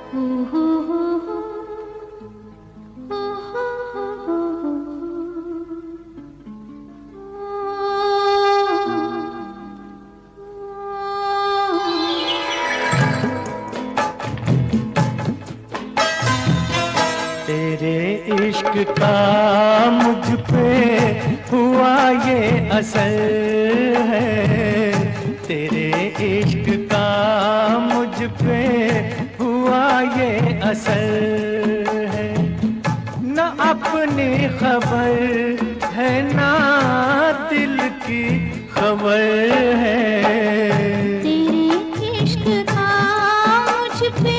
तेरे इश्क का मुझ पे हुआ ये असर है, तेरे इश्क का मुझ पे हुआ ये असर है। न अपनी खबर है ना दिल की खबर है। तेरे इश्क का मुझ पे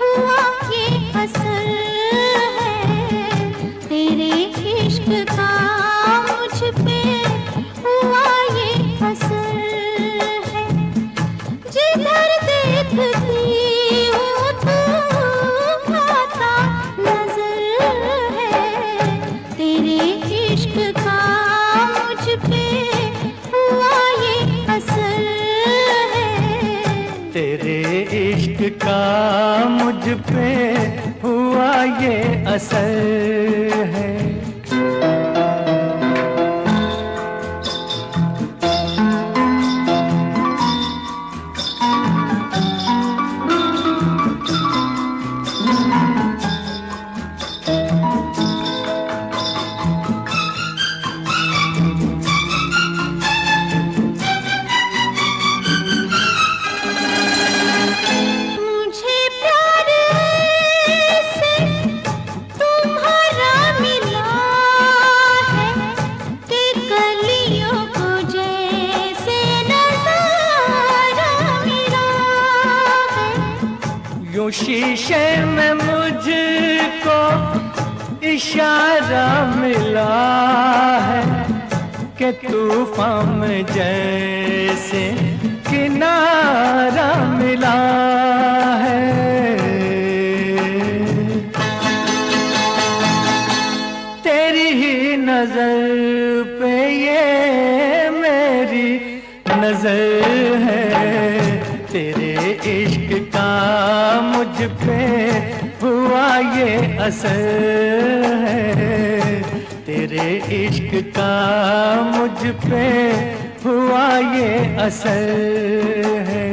हुआ ये असर है, तेरे इश्क का मुझ पे हुआ ये असर है। जिधर देखती हूँ तू आता नजर है, तेरे इश्क का मुझ पे हुआ ये असर है। तेरे इश्क का मुझ पे हुआ ये असर है। यूं शीशे में मुझको इशारा मिला है कि तूफान में जैसे किनारा मिला है। तेरी ही नजर पे ये मेरी नजर है, तेरे इश्क का मुझ पे हुआ ये असर है। तेरे इश्क का मुझ पे हुआ ये असर है।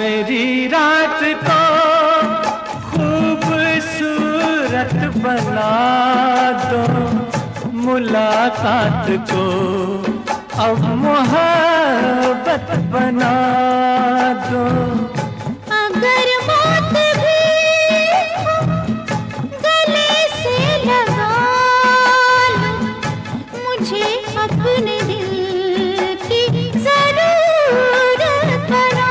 मेरी रात को खूबसूरत बना दो, मुलाकात को अब मोहब्बत बना दो। अगर मौत भी गले से लगा लो, मुझे अपने दिल की जरूरत बना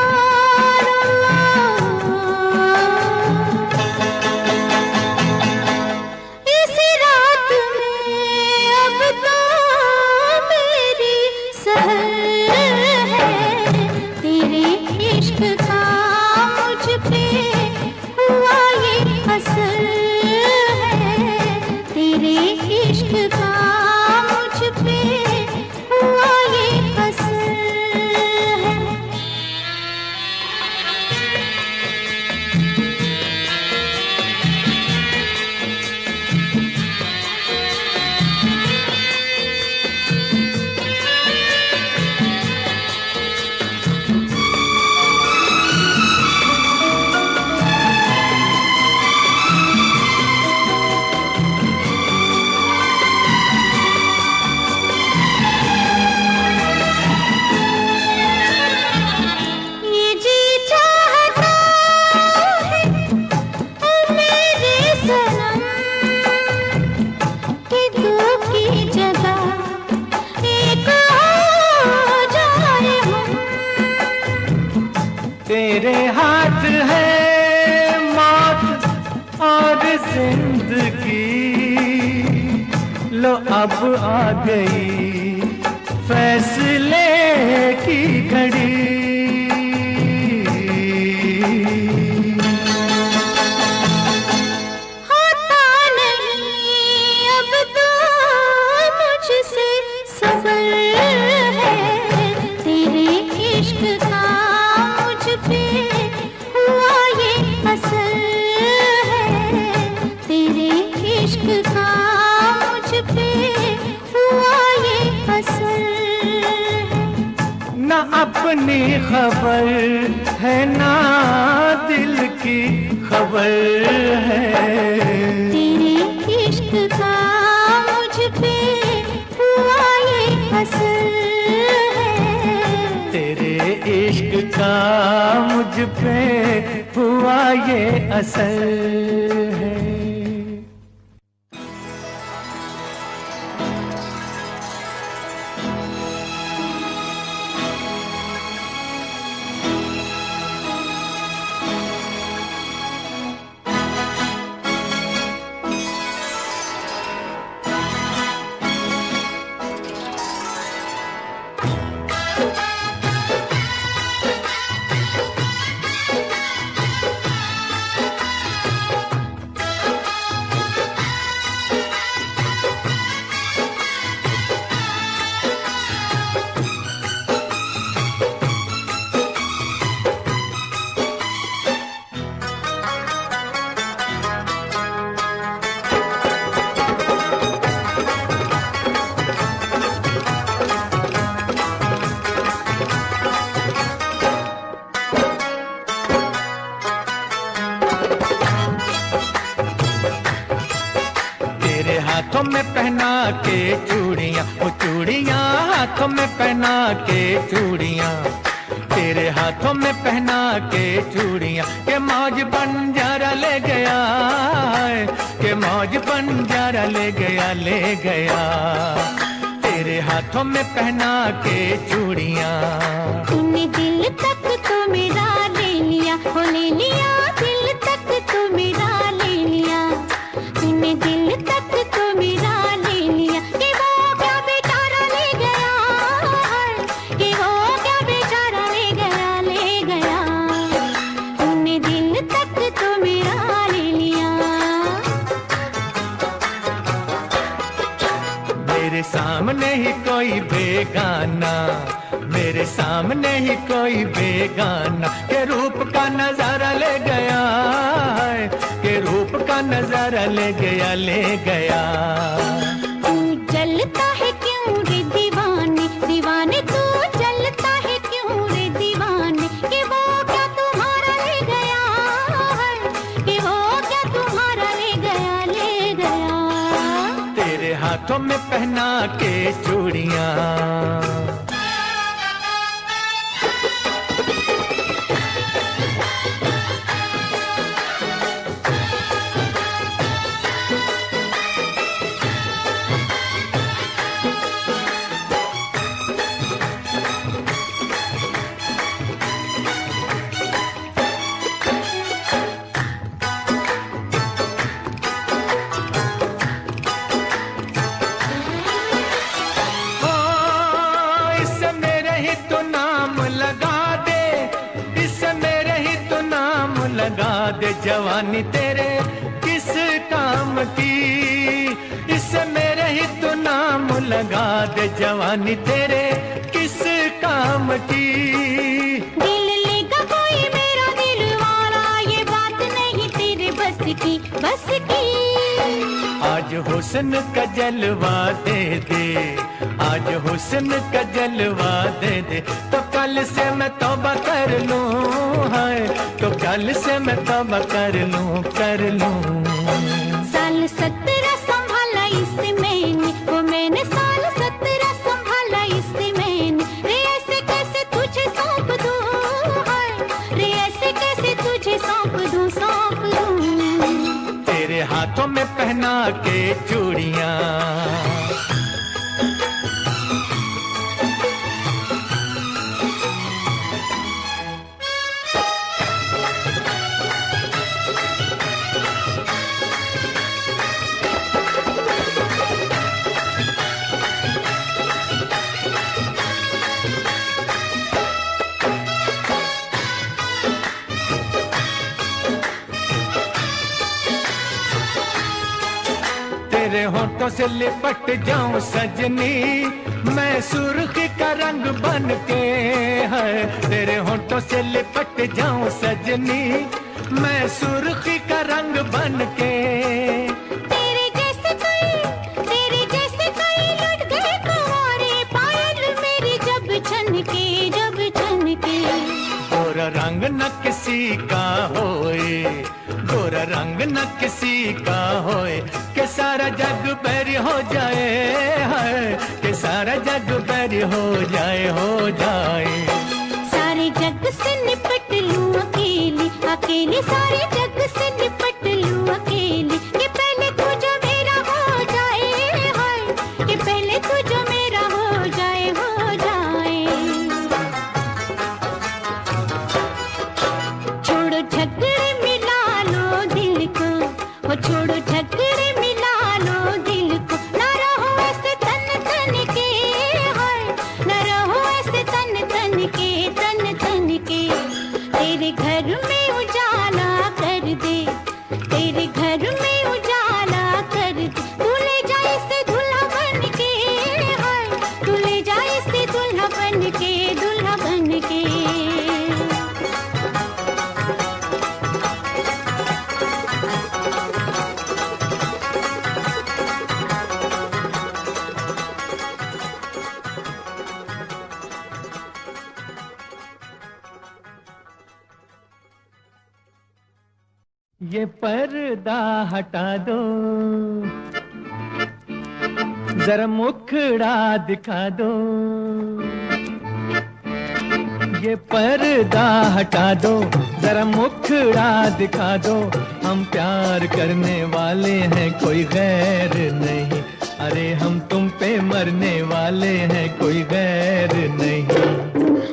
तेरे हाथ है लो अब आ गई फैसले की घड़ी। होता नहीं अब तो मुझसे सबर है, तेरे इश्क का मुझ पे हुआ ये असर है, तेरे इश्क का मुझ पे हुआ ये असर है। ना अपनी खबर है ना दिल की खबर है, तेरे इश्क का मुझ पे हुआ ये असर है, तेरे इश्क का मुझ पे हुआ ये असर है। हाथों में पहना के चूड़ियां, वो चूड़ियां हाथों में पहना के चूड़ियां, तेरे हाथों में पहना के चूड़ियां, के मौज बंजारा ले गया है, के मौज बंजारा ले गया ले गया, तेरे हाथों में पहना के चूड़ियां। तूने दिल तक तो मेरा ले लिया, हो ले लिया, दिल तक तो मेरा ले लिया, तूने दिल तक तो मेरा ले लिया, कि वो क्या बेचारा ले गया है, कि वो क्या बेचारा ले गया, तूने दिल तक तो मेरा ले लिया। मेरे सामने ही कोई बेगाना, मेरे सामने ही कोई बेगाना, के रूप का नजारा ले गया है, के रूप का नजारा ले गया ले गया। तू जलता है क्यों रे दीवाने, दीवाने तू जलता है क्यों रे दीवाने, कि वो क्या तुम्हारा ले गया है, कि वो क्या तुम्हारा ले गया, तेरे हाथों में पहना के चूड़ियां। लगा दे जवानी तेरे किस काम की, इससे मेरे ही तो नाम लगा दे जवानी तेरे किस काम की। दिल लेगा कोई मेरा दिल वाला, ये बात नहीं तेरे बस की, बस की। आज हुस्न का जलवा दे दे, आज हुस्न का जलवा दे दे, तो कल से मैं तौबा कर लूं, हाय तो कल से मैं तौबा कर लूं। साल 17 संभाला इसे मैंने, वो मैंने साल 17 संभाला इसे मैंने, रे ऐसे कैसे तुझे सौंप दूं, हाय रे ऐसे कैसे तुझे सौंप दूं। तेरे हाथों में पहना के चूड़ियां, तेरे होठों से लिपट जाऊं सजनी, मैं सुर्खी का रंग बन के है। तेरे होठों से लिपट जाऊं सजनी, मैं सुर्खी का रंग बन के। तेरे जैसे कोई लुट गए कुंवारे, पायल मेरी जब छनके जब छनके। गोरा रंग न किसी का होए, गोरा रंग न किसी का होए, कि सारा जग बैरी हो जाए है, कि सारा जग बैरी हो जाए हो जाए। सारे जग से निपट लूं अकेली अकेली, सारे जग से निपट लूं अकेली, कि पहले तू जो मेरा हो जाए हाय, कि पहले तू जो मेरा हो जाए हो जाए। छोड़ो झगड़े मिला लो दिल को, वो छोड़ो झगड़े मिला लो दिल को, ना रहो ऐसे तन तन के हाय, ना रहो ऐसे तन तन के तन तन के। तेरे घर में उजाला कर दे, तेरे घर में उजाला कर दे, तू ले जाए से दूल्हा बन के हाय, तू ले जाए से दूल्हा बन के दूल्हा बन के। ये पर्दा हटा दो, जरा मुखड़ा दिखा दो। ये पर्दा हटा दो, जरा मुखड़ा दिखा दो। हम प्यार करने वाले हैं, कोई गैर नहीं। अरे हम तुम पे मरने वाले हैं, कोई गैर नहीं।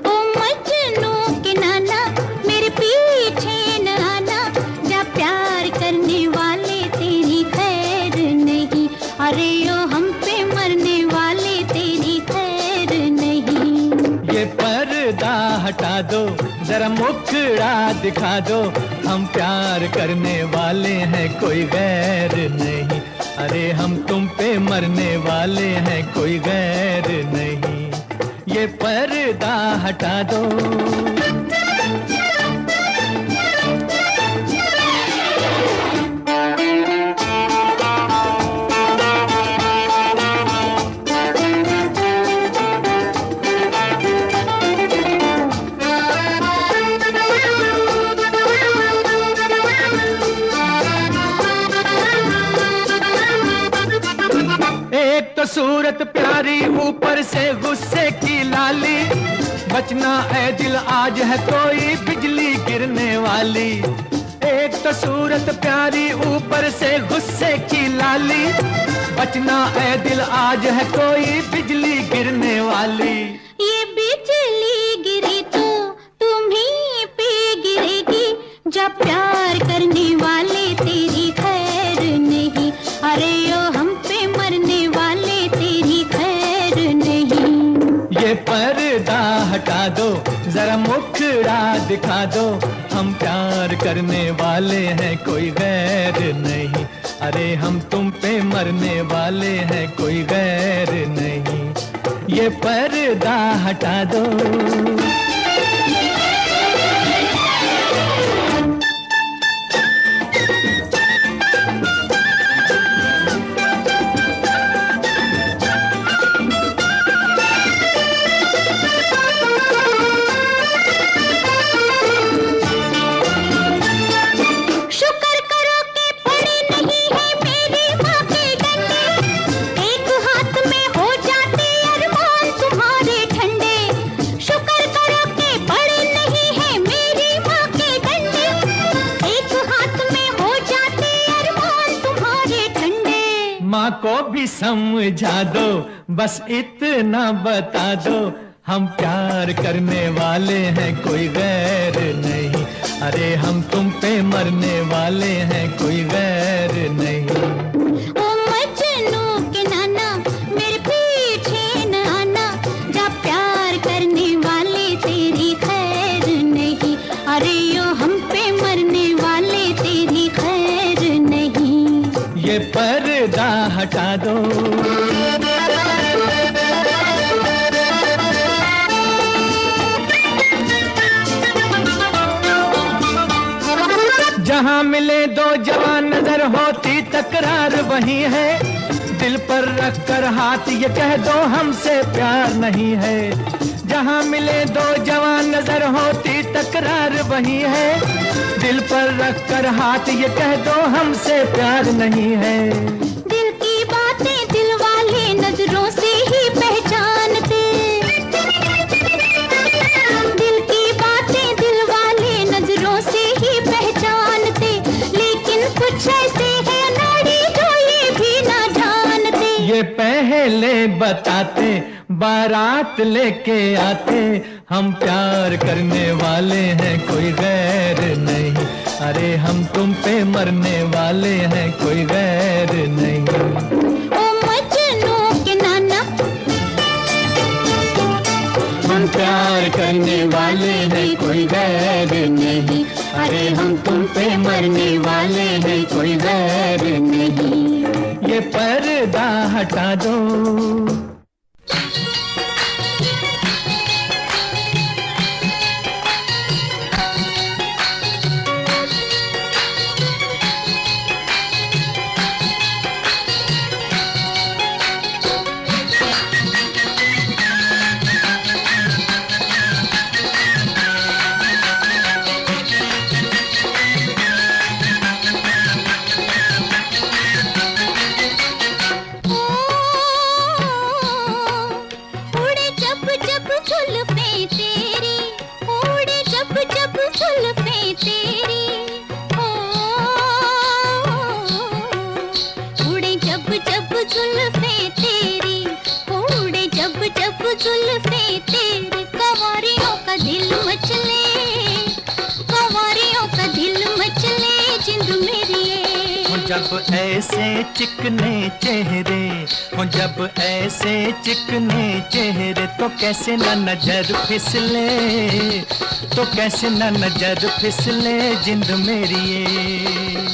ओ मजनू के नाना मेरे पीछे न आना, जा प्यार करने वाले तेरी खैर नहीं। अरे ओ हम पे मरने वाले तेरी खैर नहीं। ये पर्दा हटा दो, जरा मुखड़ा दिखा दो। हम प्यार करने वाले हैं, कोई गैर नहीं। अरे हम तुम पे मरने वाले हैं, कोई गैर नहीं। ये पर्दा हटा दो। एक तो सूरत प्यारी, ऊपर से गुस्से की लाली। बचना ए दिल आज है कोई बिजली गिरने वाली। एक तो सूरत प्यारी, ऊपर से गुस्से की लाली। बचना ए दिल आज है कोई बिजली गिरने वाली। ये बिजली गिरी तो तुम्हीं पे गिरेगी, जब प्यार करने वाले तेरी खैर नहीं। अरे ओ हम पे मरने वाले तेरी खैर नहीं। ये पर्दा हटा दो, जरा मुखड़ा दिखा दो। हम प्यार करने वाले हैं, कोई गैर नहीं। अरे हम तुम पे मरने वाले हैं, कोई गैर नहीं। ये पर्दा हटा दो। माँ को भी समझा दो, बस इतना बता दो। हम प्यार करने वाले हैं, कोई गैर नहीं। अरे हम तुम पे मरने वाले हैं, कोई गैर नहीं। ओ मजनू के नाना मेरे पीछे न आना, जा प्यार करने वाले तेरी खैर नहीं। अरे यो हम पे मरने वाले तेरी खैर नहीं। ये पर्दा हटा दो। जहां मिले दो जवान नजर होती तकरार वही है, दिल पर रख कर हाथ ये कह दो हमसे प्यार नहीं है। जहां मिले दो जवान नजर होती तकरार वही है, दिल पर रख कर हाथ ये कह दो हमसे प्यार नहीं है। दिल की बातें दिल वाले नजरों से ही पहचानते, दिल की बातें दिल वाले नजरों से ही पहचानते, लेकिन कुछ ऐसे है नाड़ी जो ये भी ना जानते। ये पहले बताते बारात लेके आते, हम प्यार करने वाले हैं कोई गैर नहीं, अरे हम तुम पे मरने वाले हैं कोई गैर नहीं। ओ मजनू के नाना, हम प्यार करने वाले हैं कोई गैर नहीं, अरे हम तुम पे मरने वाले हैं कोई गैर नहीं। ये पर्दा हटा दो। जब ऐसे चिकने चेहरे हो, जब ऐसे चिकने चेहरे, तो कैसे न नजर फिसले, तो कैसे न नजर फिसले जिंद मेरी ये।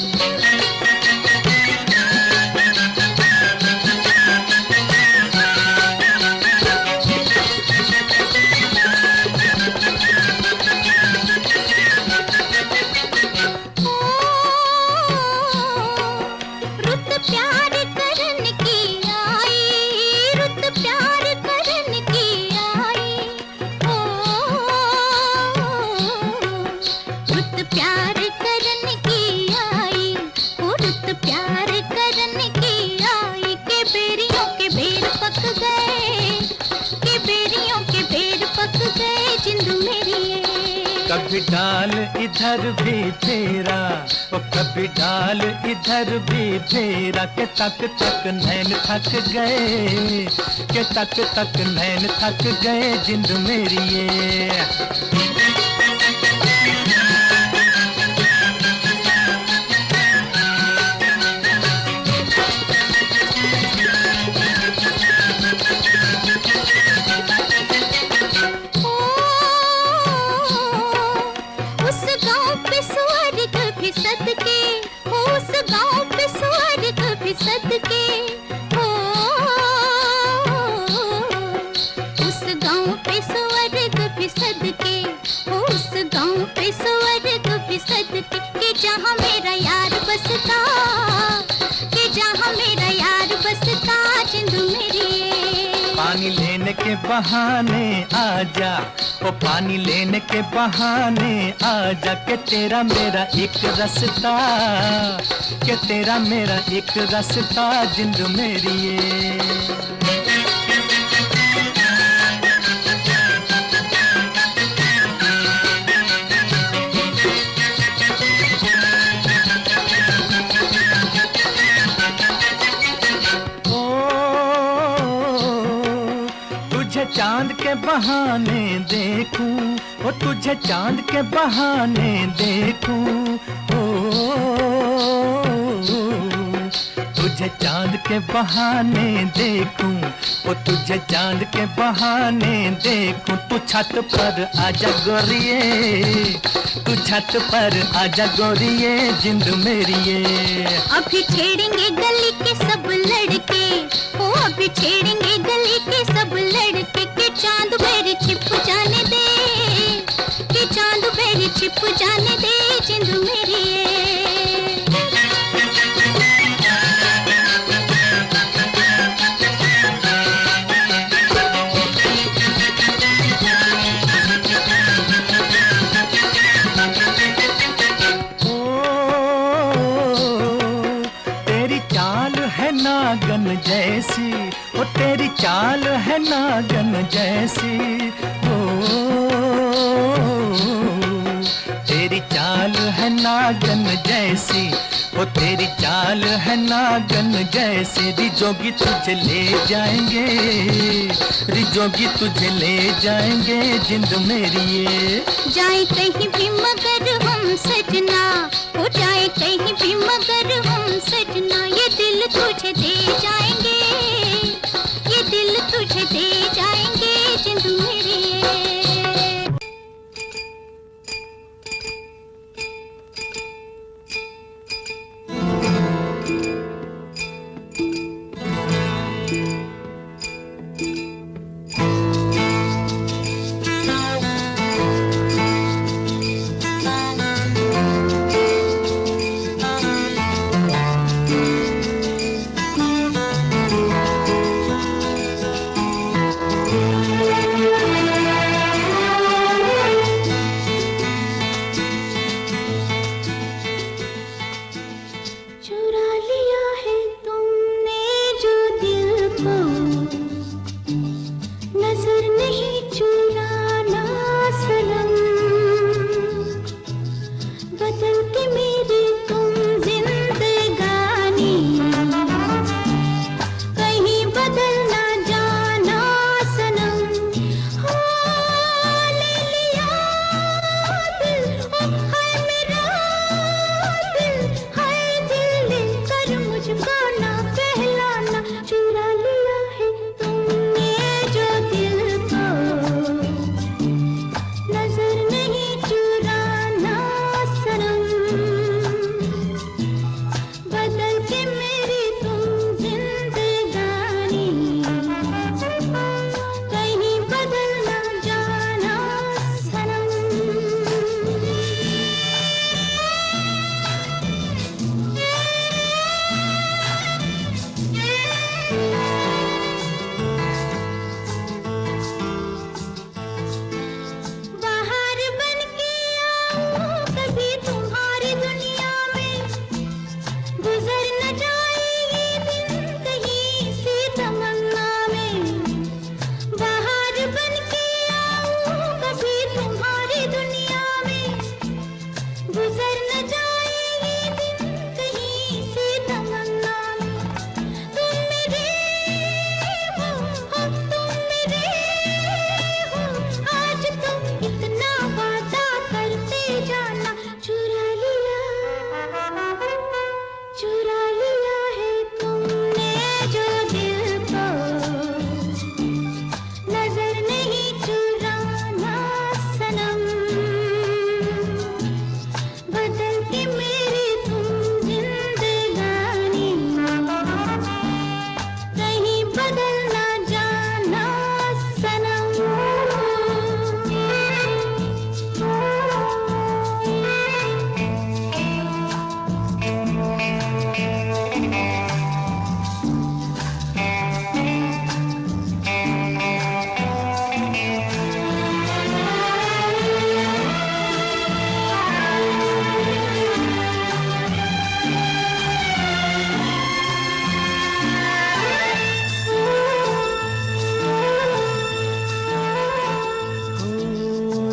कभी डाल इधर भी फेरा, ओ कभी डाल इधर भी फेरा, के तक तक नैन थक गए, के तक तक नैन थक गए जिंद मेरी ये। जहाँ मेरा यार बसता, कि जहाँ मेरा यार बसता जिंद मेरी। पानी लेने के बहाने आजा, ओ पानी लेने के बहाने आजा, के तेरा मेरा एक रास्ता, के तेरा मेरा एक रास्ता जिंद मेरी ये। चांद के बहाने देखूं, ओ तुझे चांद के बहाने देखूं, ओ तुझे चांद के बहाने देखूं, ओ तुझे चांद के बहाने देखूं। तू छत पर आजा गोरिये, तू छत पर आजा गोरिये जिंद मेरी ये। अभी छेड़ेंगे गली के सब लड़के, ओ अभी छेड़ेंगे गली के सब लड़के, के चांद मेरे छिप जाने दे, के चांद मेरे छिप जाने दे जिंद मेरी ये। नागन जैसी, ओ तेरी चाल है नागन जैसी, ओ तेरी चाल है नागन जैसी, ओ तेरी चाल है नागन जैसी। रिजोगी तुझे ले जाएंगे, रिजोगी तुझे ले जाएंगे जिंद मेरी ये। जाए कहीं भी मगर हम सजना, हो जाए कहीं भी मगर हम सजना, ये दिल तुझे दे जाएंगे, ये दिल तुझे दे जाएंगे जिंद मेरी ये।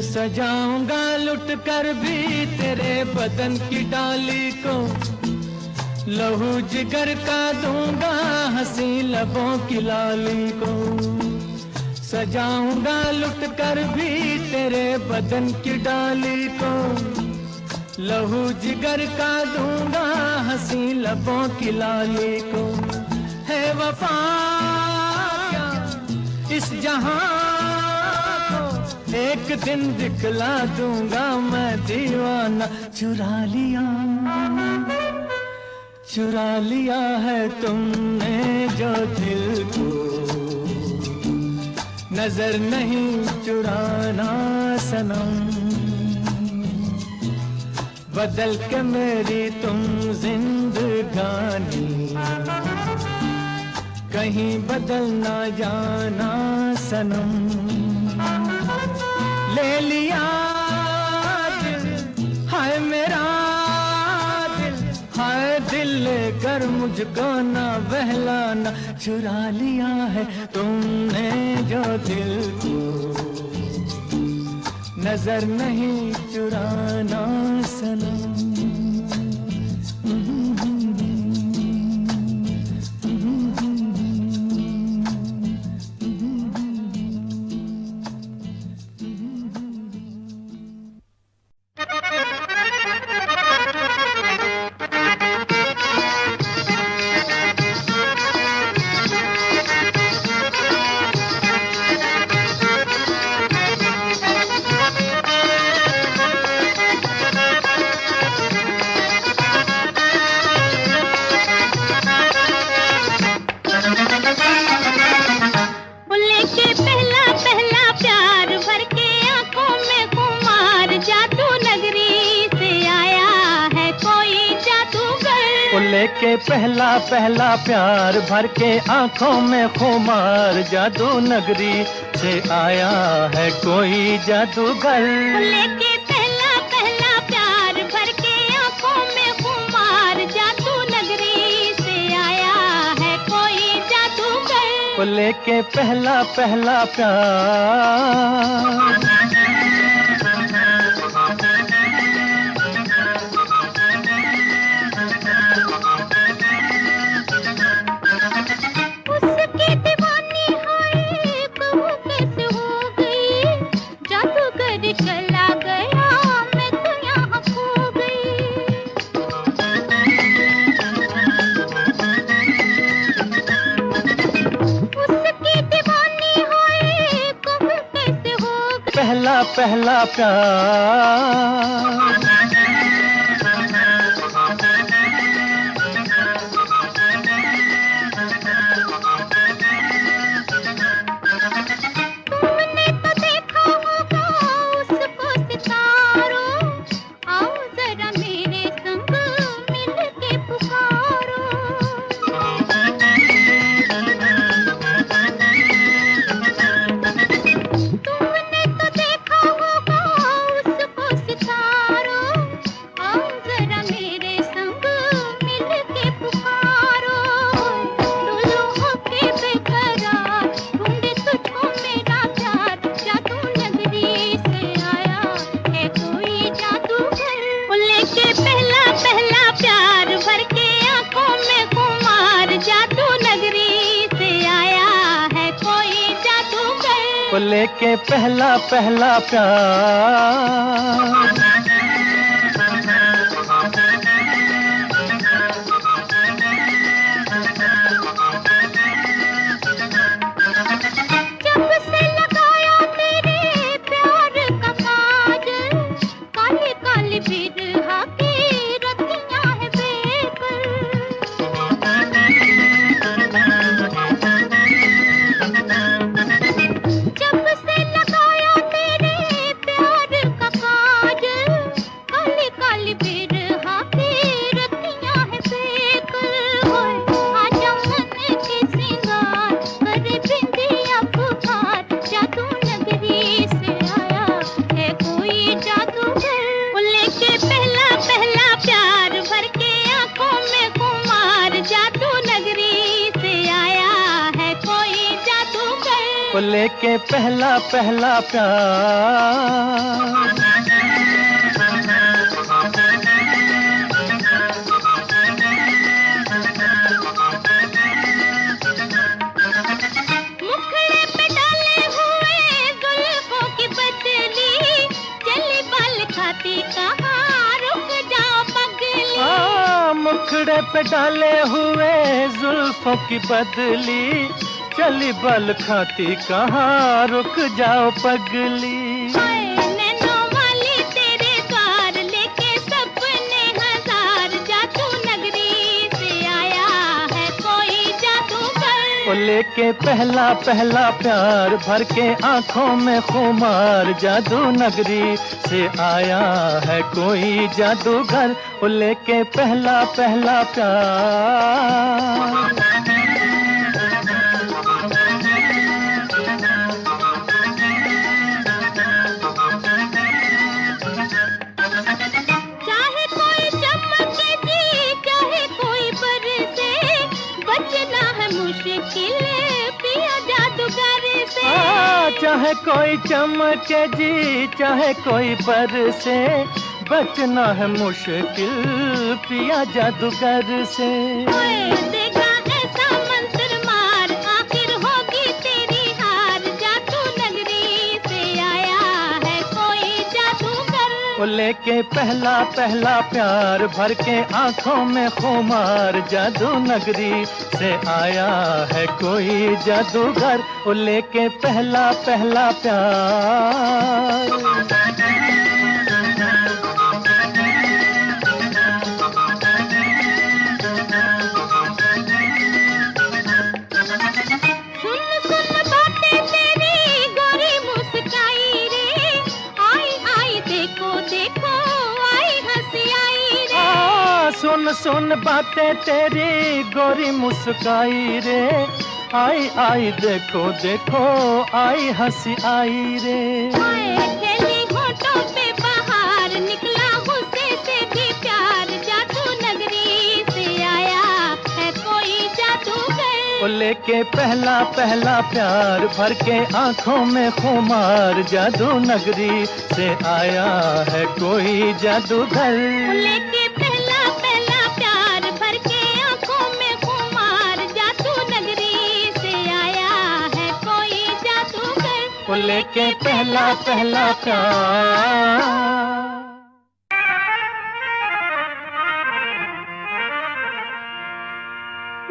सजाऊंगा लुट कर भी तेरे बदन की डाली को, लहू जिगर का दूंगा हंसी लबों की लाली को। सजाऊंगा लुट कर भी तेरे बदन की डाली को, लहू जिगर का दूंगा हंसी लबों की लाली को। है वफा क्या इस जहां को एक दिन दिखला दूंगा मैं दीवाना। चुरा लिया है तुमने जो दिल को, नजर नहीं चुराना सनम। बदल के मेरी तुम जिंदगानी, कहीं बदल ना जाना सनम। ले लिया दिल, हाय मेरा दिल, हाय दिल लेकर मुझको ना बहलाना। चुरा लिया है तुमने जो दिल को, नजर नहीं चुराना सनम। के पहला प्यार भर के आंखों में खुमार, जादू नगरी से आया है कोई जादूगर। लेके पहला प्यार भर के आंखों में खुमार, जादू नगरी से आया है कोई जादूगर। लेके पहला प्यार चला गया मैं तो यहाँ खो गई। उसकी दीवानी हुई कहूँ कैसे हो गई। पहला प्यार लेके पहला प्यार लेके पहला प्यार मुखड़े पे डाले हुए जुल्फों की बदली, चली बाल खाती कहाँ रुक जाओ पगली। मुखड़े पे डाले हुए जुल्फों की बदली, चली बल खाती कहाँ रुक जाओ पगली। ओ लेके पहला पहला प्यार भर के आंखों में खुमार, जादू नगरी से आया है कोई जादूगर, ओ लेके पहला पहला प्यार। चाहे कोई चमके जी चाहे कोई बरसे, बचना है मुश्किल पिया जादूगर से। देखा ऐसा मंत्र मार, आखिर होगी तेरी हार, जादू नगरी से आया है कोई जादूगर, वो लेके पहला पहला प्यार भर के आंखों में खुमार, जादू नगरी से आया है कोई जादूगर, वो लेके पहला पहला प्यार। सुन सुन बातें तेरी गोरी मुस्काई रे, आई आई देखो देखो आई हंसी आई रे। खेली होठों पे बहार, निकला गुस्से से भी प्यार, जादू नगरी से आया है कोई जादूगर, वो लेके पहला पहला प्यार भर के आंखों में खुमार, जादू नगरी से आया है कोई जादूगर, लेके लेके पहला पहला प्यार।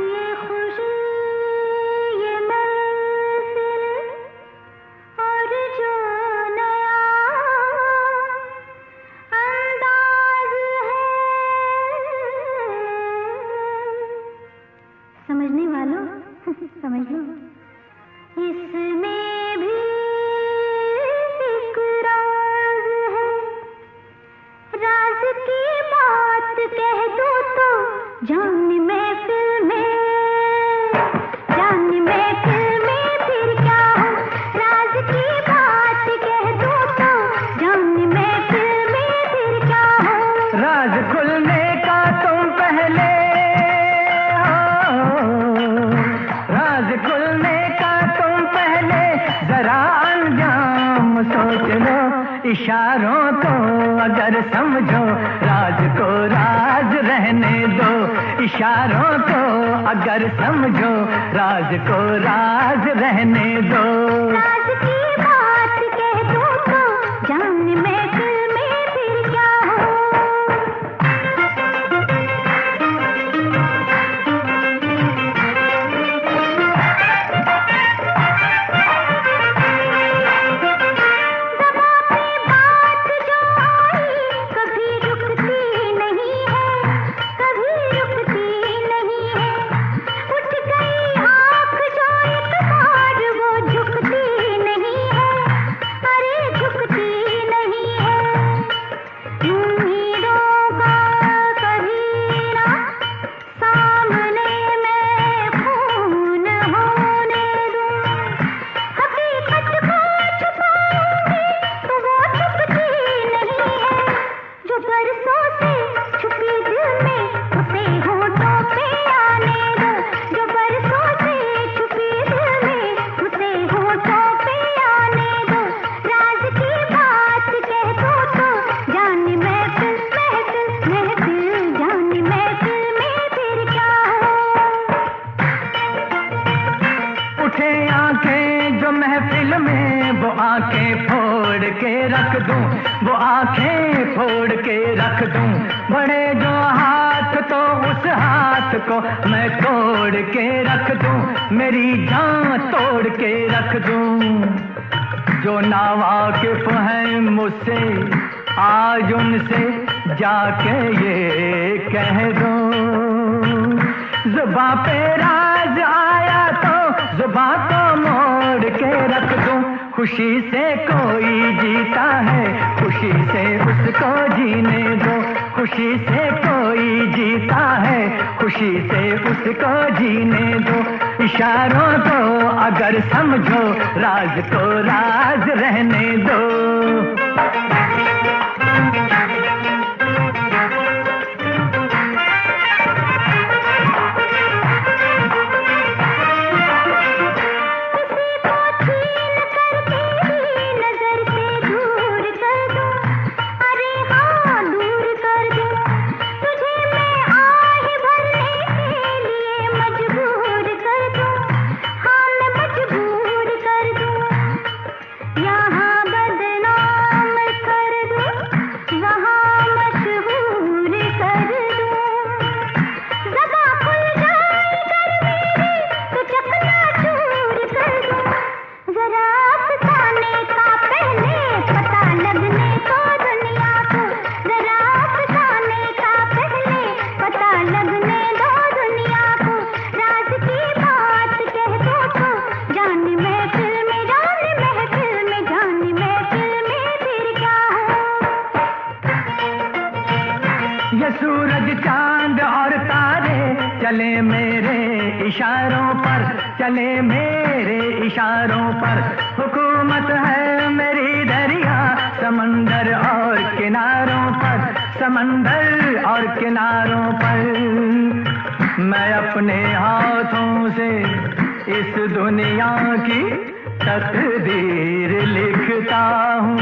ये खुशी ये महफिल और जो नया अंदाज है, समझने वालों समझ लो, इसमें जान महफिल में फिर क्या हो, राज की बात कह दो तो जान महफिल में फिर क्या हो, राज खुलने का तुम पहले हो, राज खुलने का तुम पहले जरा अंजाम सोच लो, इशारों को अगर समझो राज को राज रहने दो, इशारों को अगर समझो राज को राज रहने दो, राज की बात कह दो तो जान महफिल में फिर क्या हो। वो आंखें फोड़ के रख दूं, बड़े जो हाथ तो उस हाथ को मैं तोड़ के रख दूं, मेरी जान तोड़ के रख दूं। जो नावाकिफ हैं मुझसे आज उनसे जाके ये कह दूं, जुबां पे राज आया तो बातों मोड़ के रख दूं। खुशी से कोई जीता है, खुशी से उसको जीने दो। खुशी से कोई जीता है, खुशी से उसको जीने दो। इशारों को अगर समझो, राज को राज रहने दो। सूरज चांद और तारे चले मेरे इशारों पर, चले मेरे इशारों पर। हुकूमत है मेरी दरिया समंदर और किनारों पर, समंदर और किनारों पर। मैं अपने हाथों से इस दुनिया की तकदीर लिखता हूँ,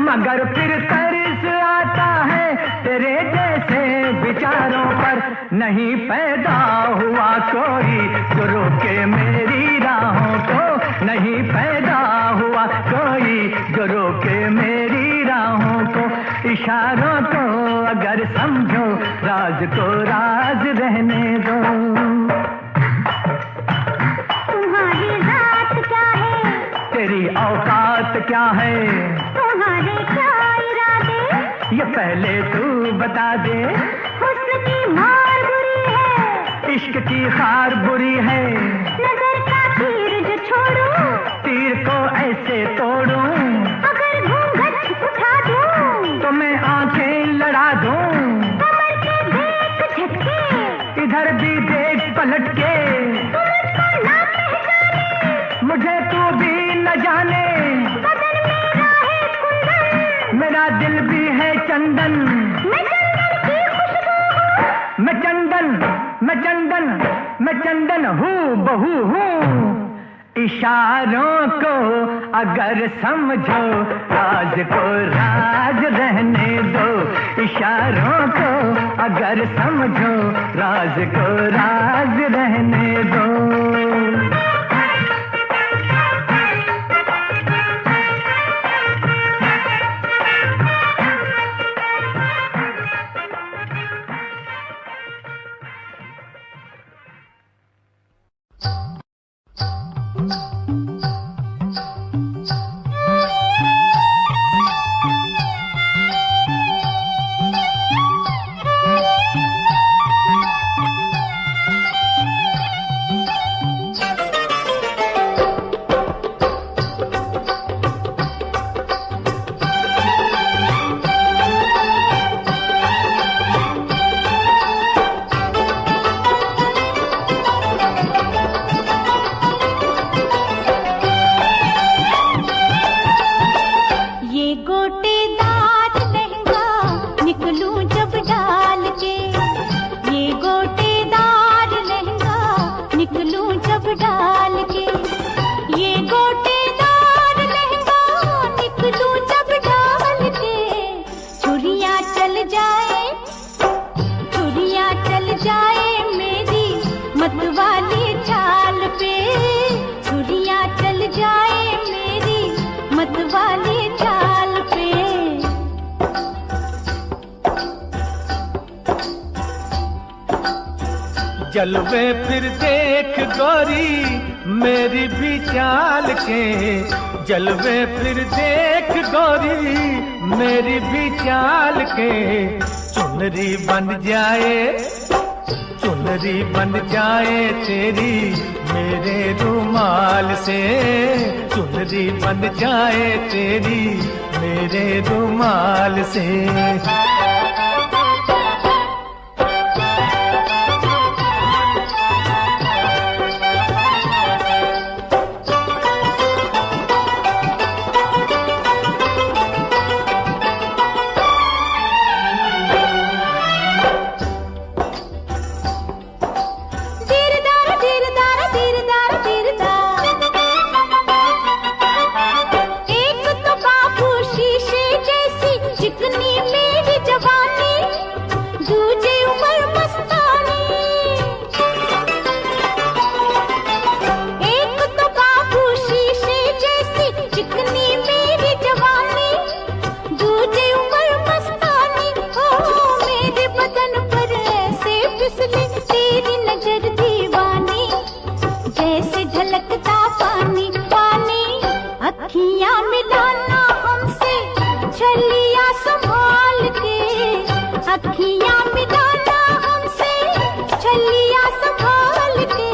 मगर फिर तरस आता है तेरे जैसे विचारों पर। नहीं पैदा हुआ कोई जो रोके मेरी राहों को, नहीं पैदा हुआ कोई जो रोके मेरी राहों को। इशारों को अगर समझो, राज को राज रहने दो। तुम्हारी जात क्या है, तेरी औकात क्या है, तुम्हारे क्या इरादे, ये पहले तू बता दे। हुस्न की मार बुरी है, इश्क की खार बुरी है, नजर का तीर जो छोड़ूं, तीर को ऐसे तोड़ूं, अगर घूंघट उठा दूं, तो मैं आंखें लड़ा दूं। कमर के देख झटके, इधर भी देख पलट के, तू मुझको ना पहचाने, मुझे तू भी न जाने। बदन मेरा है कुंदन, मेरा दिल भी है चंदन, मैं चंदन की खुशबू हूँ, मैं चंदन, मैं चंदन, मैं चंदन हूँ, बहू हूँ। इशारों को अगर समझो, राज को राज रहने दो। इशारों को अगर समझो, राज को राज रहने दो। जलवे फिर देख गोरी मेरी भी चाल के, जलवे फिर देख गोरी मेरी भी चाल के। चुनरी बन जाए, चुनरी बन जाए तेरी मेरे रुमाल से, चुनरी बन जाए तेरी मेरे रुमाल से। अखियाँ मिलाना हमसे छलिया संभाल के,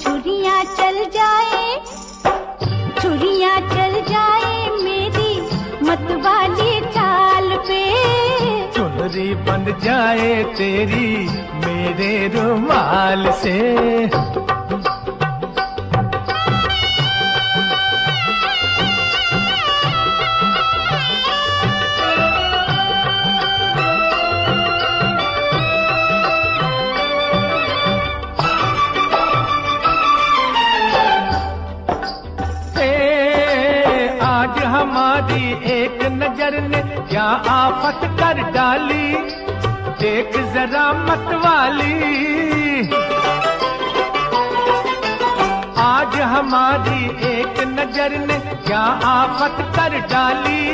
छुरियाँ चल जाए मेरी मतवाली चाल पे, चुनरी बन जाए तेरी मेरे रुमाल से। हमारी एक नजर ने क्या आफत कर डाली, देख जरा मतवाली। आज हमारी एक नजर ने क्या आफत कर डाली,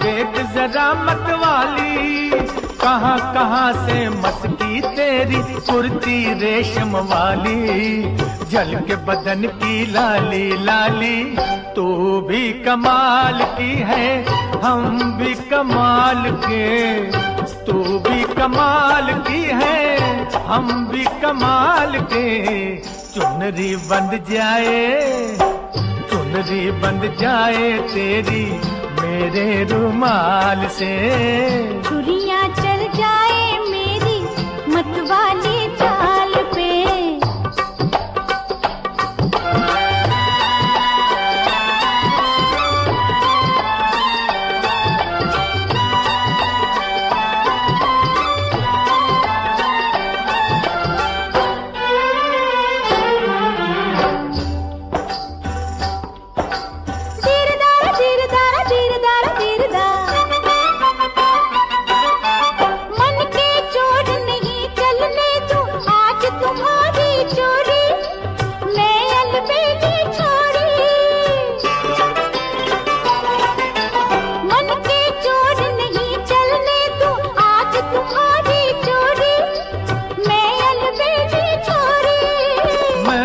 देख जरा मतवाली। कहाँ कहाँ से मस्की तेरी कुर्ती रेशम वाली, जल के बदन की लाली लाली। तू भी कमाल की है हम भी कमाल के, तू भी कमाल की है हम भी कमाल के। चुनरी बंध जाए तेरी मेरे रुमाल से, छुरियाँ चल जाए मेरी मतवाली चाल पे।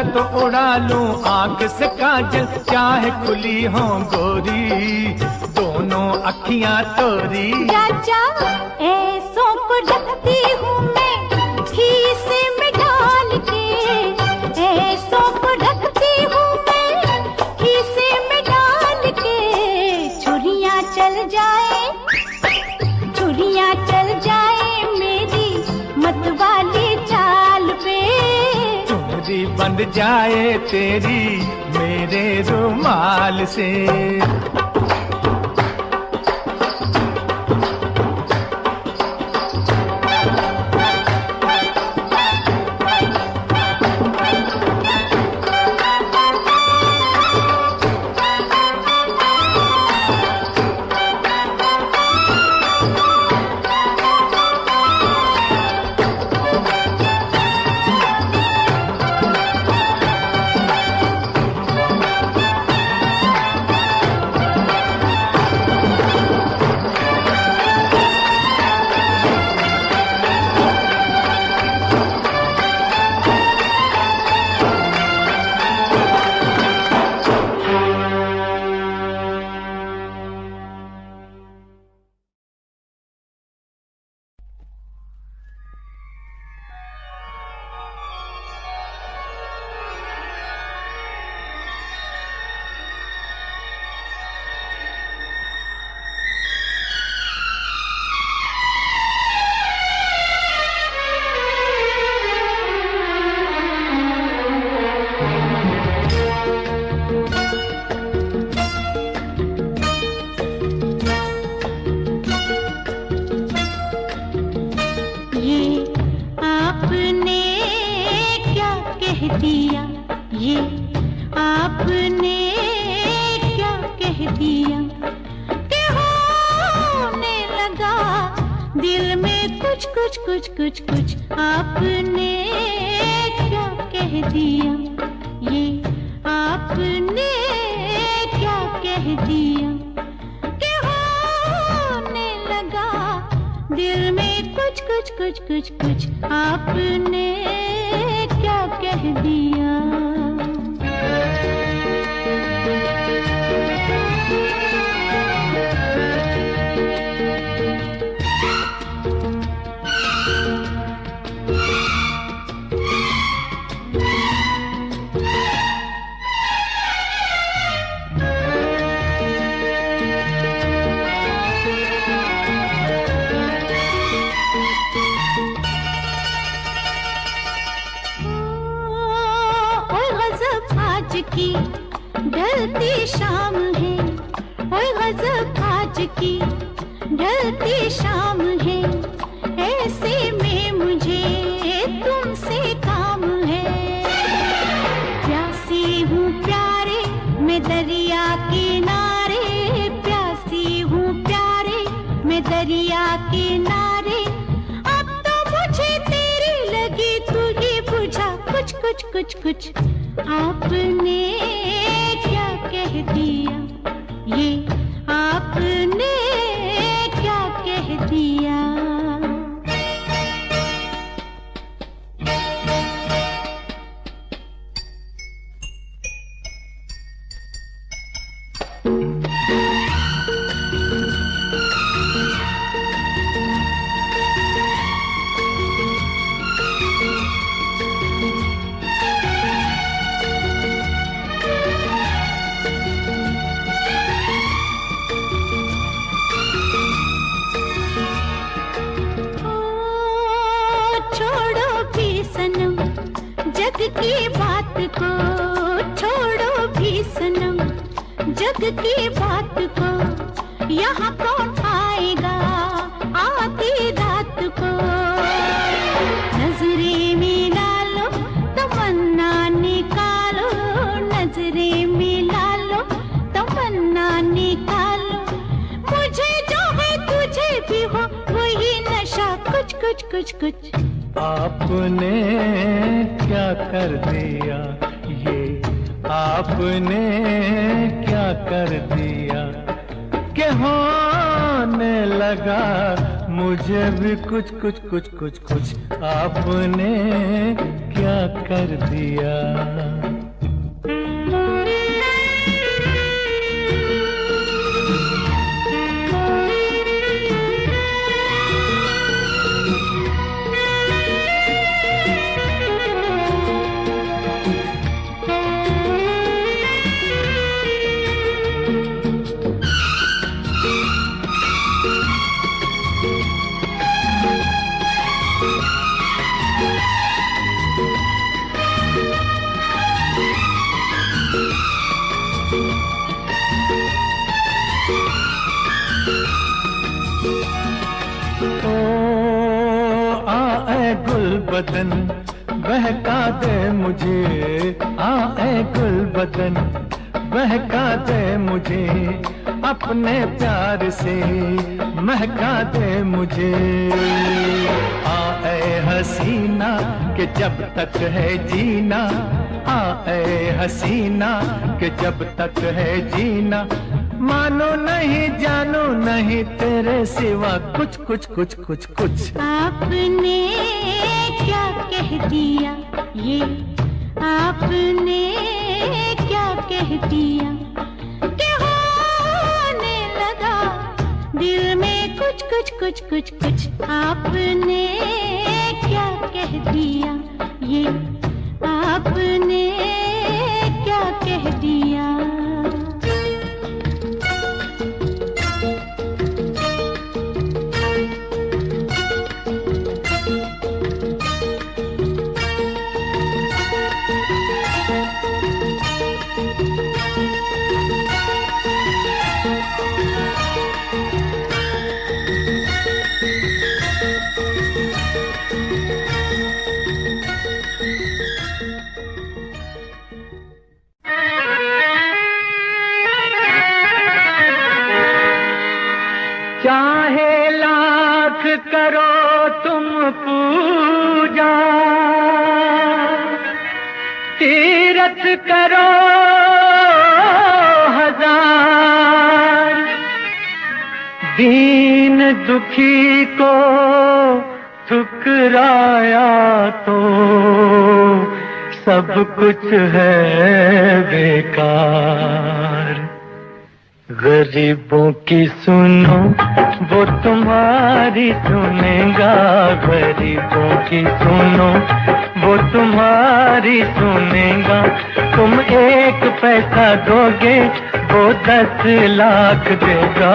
तो उड़ा लूं आंख से काजल चाहे खुली हो गोरी, दोनों अखियां तोरी। चाचा ऐसों को रखती हूँ मैं खीसे में डाल के, ऐसों को रखती हूँ मैं खीसे में डाल के। छुरियाँ चल जाए मेरी मतवाली चाल पे, चुनरी बंध जाए तेरी मेरे रुमाल से। दिया, ये आपने क्या कह दिया कि होने लगा दिल में कुछ कुछ कुछ कुछ कुछ। आपने क्या कह दिया, ये आपने क्या कह दिया कि होने लगा दिल में कुछ कुछ कुछ कुछ कुछ। आपने क्या कह दिया। की ढलती शाम है, ओए गज़ब आज की ढलती शाम है, ऐसे में मुझे तुमसे काम है। प्यासी हूँ प्यारे मैं दरिया किनारे, प्यासी हूँ प्यारे मैं दरिया किनारे। अब तो मुझे तेरी लगी तू ही बुझा कुछ कुछ कुछ कुछ। आपने क्या कह दिया, ये आपने क्या कह दिया। जग की बात को छोड़ो भी सनम, जग की बात को यहाँ कौन आएगा आधी रात को। नजरें मिला लो तमन्ना निकालो, नजरें मिला लो तमन्ना निकालो। मुझे जो है तुझे भी हो वही नशा कुछ कुछ कुछ कुछ। आपने क्या कर दिया, ये आपने क्या कर दिया कि होने लगा मुझे भी कुछ कुछ कुछ कुछ कुछ। आपने क्या कर दिया। गुल बदन बहका दे मुझे, आए गुल बदन बहका दे मुझे, अपने प्यार से महका दे मुझे। आए हसीना कि जब तक है जीना, आए हसीना कि जब तक है जीना। मानो नहीं जानो नहीं तेरे सिवा कुछ कुछ कुछ कुछ कुछ। आपने क्या कह दिया, ये आपने क्या कह दिया कि होने लगा दिल में कुछ कुछ कुछ कुछ कुछ। आपने क्या कह दिया, ये आपने क्या कह दिया। तुम पूजा, तीरथ करो हजार, दीन दुखी को ठुकराया तो सब कुछ है बेकार। गरीबों की सुनो वो तुम्हारी सुनेगा, गरीबों की सुनो वो तुम्हारी सुनेगा। तुम 1 पैसा दोगे वो 10 लाख देगा।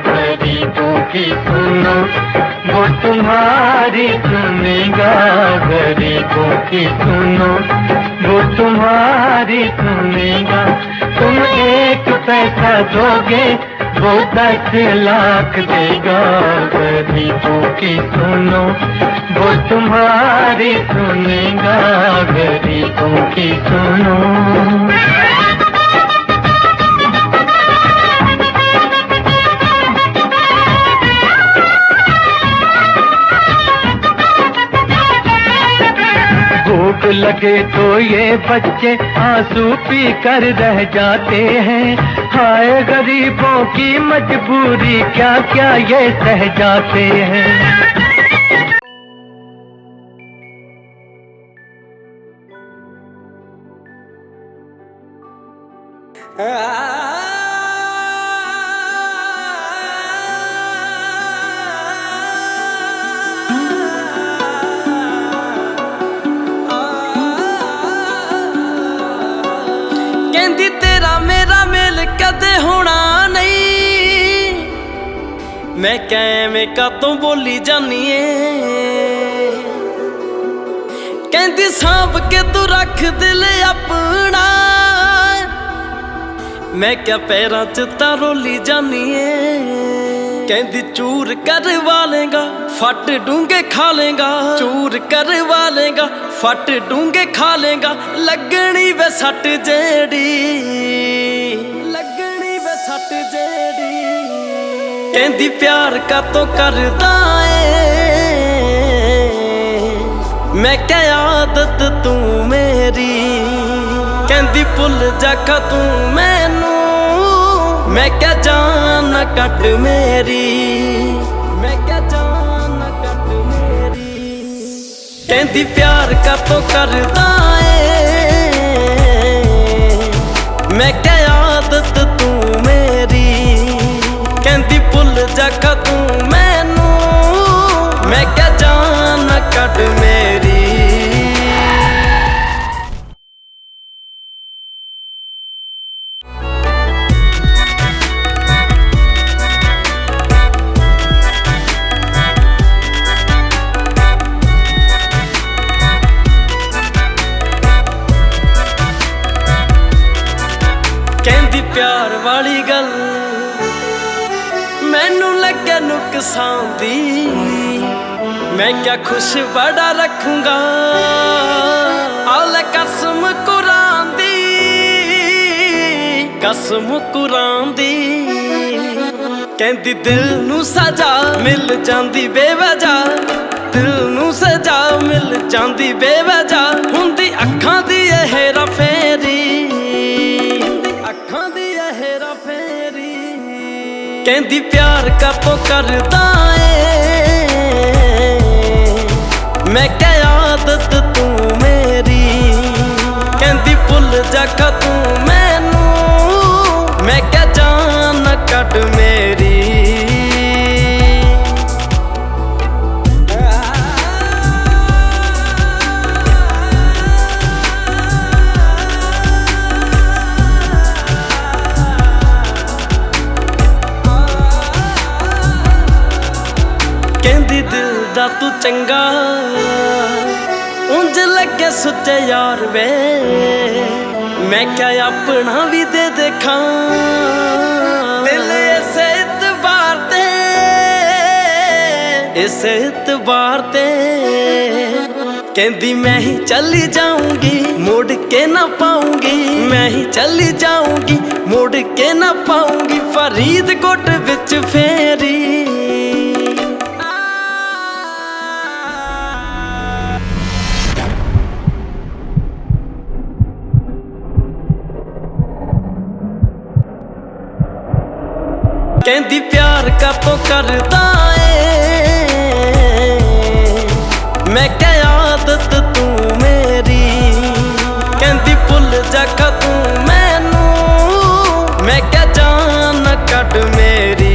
गरीबों की सुनो वो तुम्हारी सुनेगा, गरीबों की सुनो वो तुम्हारी सुनेगा। तुम 1 पैसा दोगे वो 10 लाख देगा। गरीबों की सुनो वो तुम्हारी सुनेगा, गरीबों की सुनो। भूख लगे तो ये बच्चे आंसू पी कर रह जाते हैं। हाय गरीबों की मजबूरी, क्या क्या ये सह जाते हैं। कहंदी तेरा मेरा मेल कदे होना नहीं, मैं कैवें कातों बोली जानी है। कहंदी सांभ के तू रख दिल अपना, मैं क्या पैरां च तां रोली जानी है। कहंदी चूर करवा लेगा फट डूंगे खा लेगा, चूर करवा लेगा फट डूंगे खा लेगा। लगनी वे सट जेड़ी, लगनी वे सट जेड़ी। कहंदी प्यार का तो करदा है, मैं क्या आदत तू मेरी। कहंदी भुल जाका तू मैनू, मैं क्या जान कट मेरी, मैं क्या जान कट मेरी। कहंदी प्यार का तो करदा है, मैं क्या आदत तू मेरी। कहंदी भुल जाका तू मैनू, मैं क्या जान कट मेरी। कहंदी प्यार वाली गल मैनू लगे नुकसान दी, मैं क्या खुश बड़ा रखूंगा। आले कसम कुरान दी, कसम कुरान दी। कहंदी दिल नू सजा मिल जांदी बेवजह, दिल नू सजा मिल जांदी बेवजह। हुंदी अखां दी हेरा फेरी, अखां दी हेरा फेरी। कहंदी प्यार का तो करदा है, मैं क्या आदत तू मेरी। कहंदी भुल जाका तू मैनू, मैं क्या जान कट मेरी। कहंदी दिल दा तू चंगा, उंज लगे सुच्चे यार वे। मैं क्या अपना भी दे देखा, दिल इस इतबार ते, इस इतबार ते। कहंदी मैं ही चली जाऊंगी मुड़ के ना पाऊंगी, मैं ही चली जाऊंगी मुड़ के ना पाऊंगी। फरीदकोट विच फेरी, कहंदी प्यार कातों करदा मैं क्या आदत तू मेरी, कहंदी भुल जाका तू मैनू मैं क्या जान कट मेरी।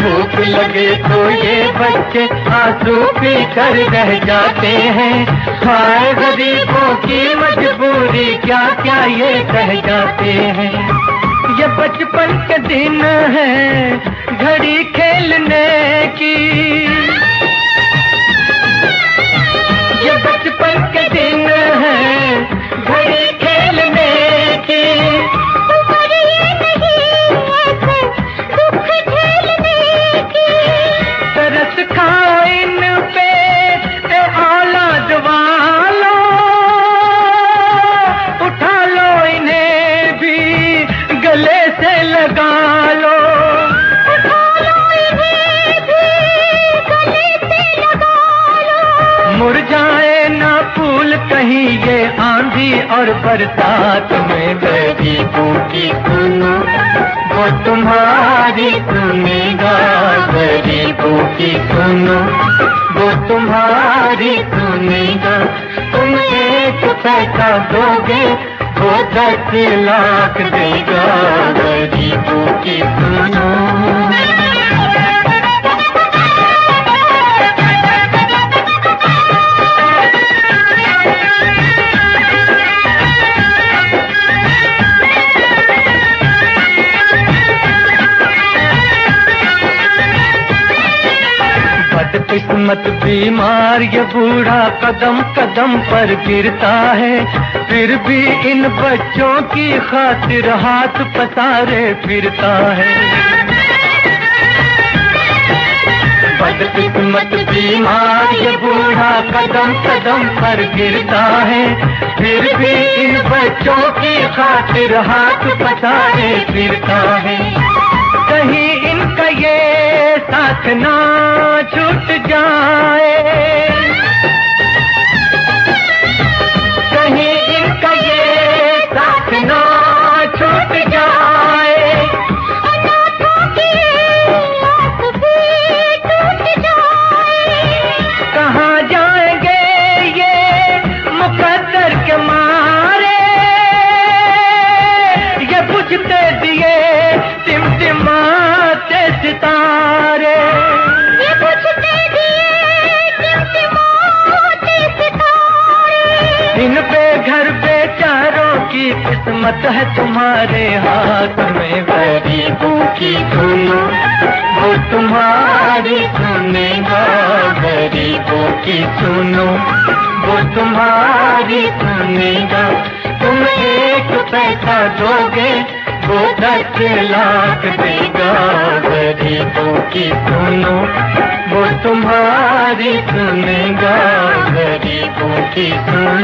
भूख लगे तो ये बच्चे आंसू पी कर रह जाते हैं, हाय गरीबों की मजबूरी क्या क्या ये कह जाते हैं। ये बचपन के दिन है घड़ी खेलने की, ये बचपन के दिन है घड़ी खेलने की। तरस खाओ इन पे औलाद वालो, उठा लो इन्हें भी गले से लगा लो, उठा लो इन्हें भी गले से लगा लो। मुरझाए ना फूल कहीं ये आंधी और बरसात में, गरीबों की सुनो वो तुम्हारी सुनेगा, गरीबों की सुनो वो तुम्हारी सुनेगा। तुम एक पैसा दोगे वो 10 लाख देगा, गरीबों की सुनो। किस्मत बीमार ये बूढ़ा कदम कदम पर गिरता है, फिर भी इन बच्चों की खातिर हाथ पसारे फिरता है। बदकिस्मत बीमार ये बूढ़ा कदम कदम पर गिरता है, फिर भी इन बच्चों की खातिर हाथ पसारे फिरता है। कहीं इनका ये साथ ना छूट जाए, कहीं इनका ये साथ ना छूट जाए। अनाथों की आस भी टूट जाए, कहाँ जाएंगे ये मुकद्दर के मारे, ये बुझते दिए टिमटिमाते सितारे, ये बुझते दिए टिमटिमाते सितारे। इन बेघर बेचारों की किस्मत है तुम्हारे हाथ में, गरीबों की सुनो वो तुम्हारी सुनेगा, गरीबों की सुनो वो तुम्हारी सुनेगा। तुम एक पैसा दोगे वो 10 लाख देगा, गरीबों की सुनो वो तुम्हारी सुनेगा, गरीबों की सुनो।